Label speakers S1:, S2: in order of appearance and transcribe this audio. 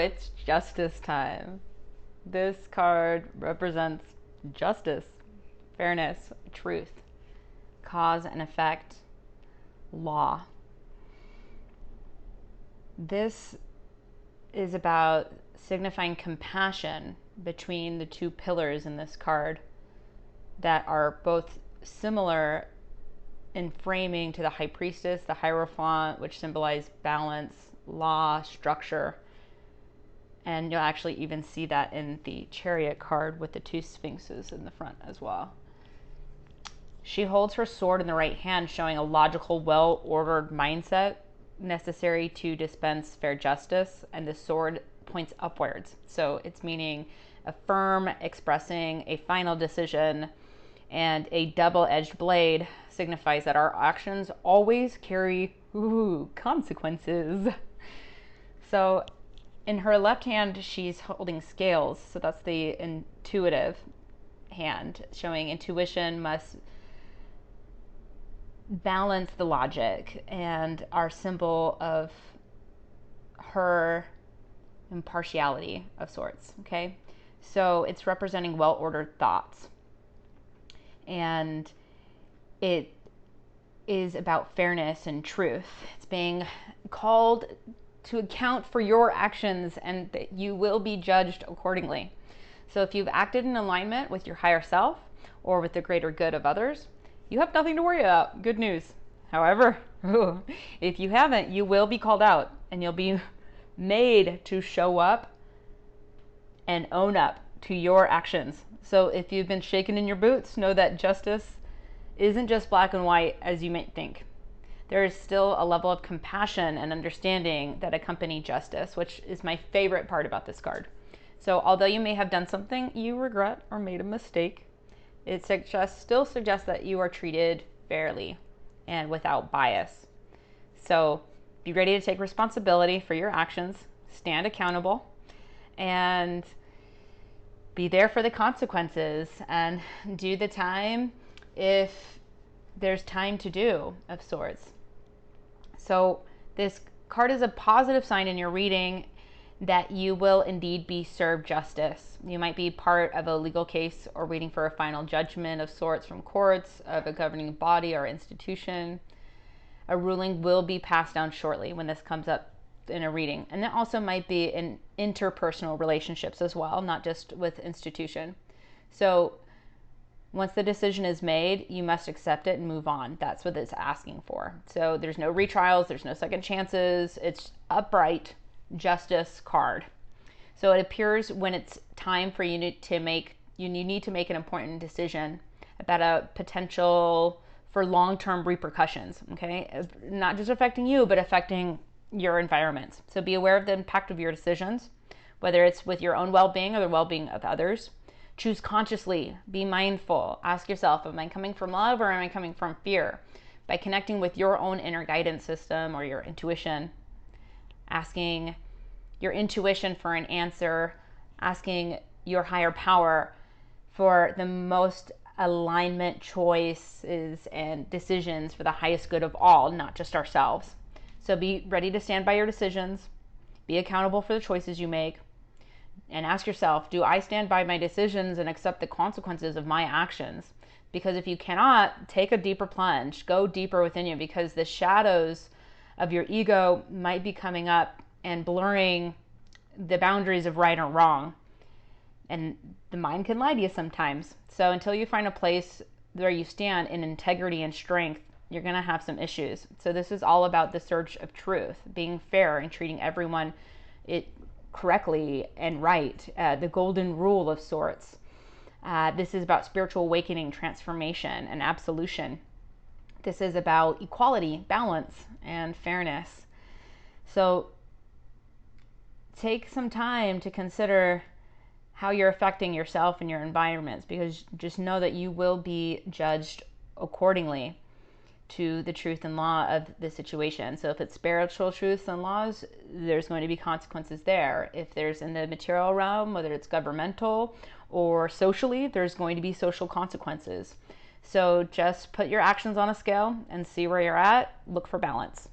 S1: it's justice time. This card represents justice, fairness, truth, cause and effect, law. This is about signifying compassion between the two pillars in this card that are both similar in framing to the High Priestess, the Hierophant, which symbolize balance, law, structure. And you'll actually even see that in the Chariot card with the two sphinxes in the front as well. She holds her sword in the right hand, showing a logical, well-ordered mindset necessary to dispense fair justice, and the sword points upwards. So it's meaning a firm, expressing a final decision, and a double-edged blade signifies that our actions always carry consequences. So in her left hand, she's holding scales. So that's the intuitive hand, showing intuition must balance the logic, and our symbol of her impartiality of sorts. Okay, so it's representing well-ordered thoughts, and it is about fairness and truth. It's being called to account for your actions, and that you will be judged accordingly. So if you've acted in alignment with your higher self or with the greater good of others, you have nothing to worry about. Good news. However, if you haven't, you will be called out, and you'll be made to show up and own up to your actions. So if you've been shaken in your boots, know that justice isn't just black and white as you might think. There is still a level of compassion and understanding that accompany justice, which is my favorite part about this card. So although you may have done something you regret or made a mistake, it still suggests that you are treated fairly and without bias. So be ready to take responsibility for your actions, stand accountable, and be there for the consequences, and do the time if there's time to do, of sorts. So this card is a positive sign in your reading that you will indeed be served justice. You might be part of a legal case or waiting for a final judgment of sorts from courts, of a governing body or institution. A ruling will be passed down shortly when this comes up in a reading. And that also might be in interpersonal relationships as well, not just with institution. So once the decision is made, you must accept it and move on. That's what it's asking for. So there's no retrials, there's no second chances. It's upright justice card. So it appears when it's time for you need to make an important decision about a potential for long-term repercussions, okay? Not just affecting you, but affecting your environment. So be aware of the impact of your decisions, whether it's with your own well-being or the well-being of others. Choose consciously, be mindful, ask yourself, am I coming from love or am I coming from fear? By connecting with your own inner guidance system or your intuition, asking your intuition for an answer, asking your higher power for the most alignment choices and decisions for the highest good of all, not just ourselves. So be ready to stand by your decisions, be accountable for the choices you make, and ask yourself, do I stand by my decisions and accept the consequences of my actions? Because if you cannot, take a deeper plunge, go deeper within you, because the shadows of your ego might be coming up and blurring the boundaries of right or wrong. And the mind can lie to you sometimes. So until you find a place where you stand in integrity and strength, you're going to have some issues. So this is all about the search of truth, being fair and treating everyone correctly and right, the golden rule of sorts. This is about spiritual awakening, transformation, and absolution. This is about equality, balance, and fairness. So take some time to consider how you're affecting yourself and your environments, because just know that you will be judged accordingly to the truth and law of the situation. So if it's spiritual truths and laws, there's going to be consequences there. If there's in the material realm, whether it's governmental or socially, there's going to be social consequences. So just put your actions on a scale and see where you're at. Look for balance.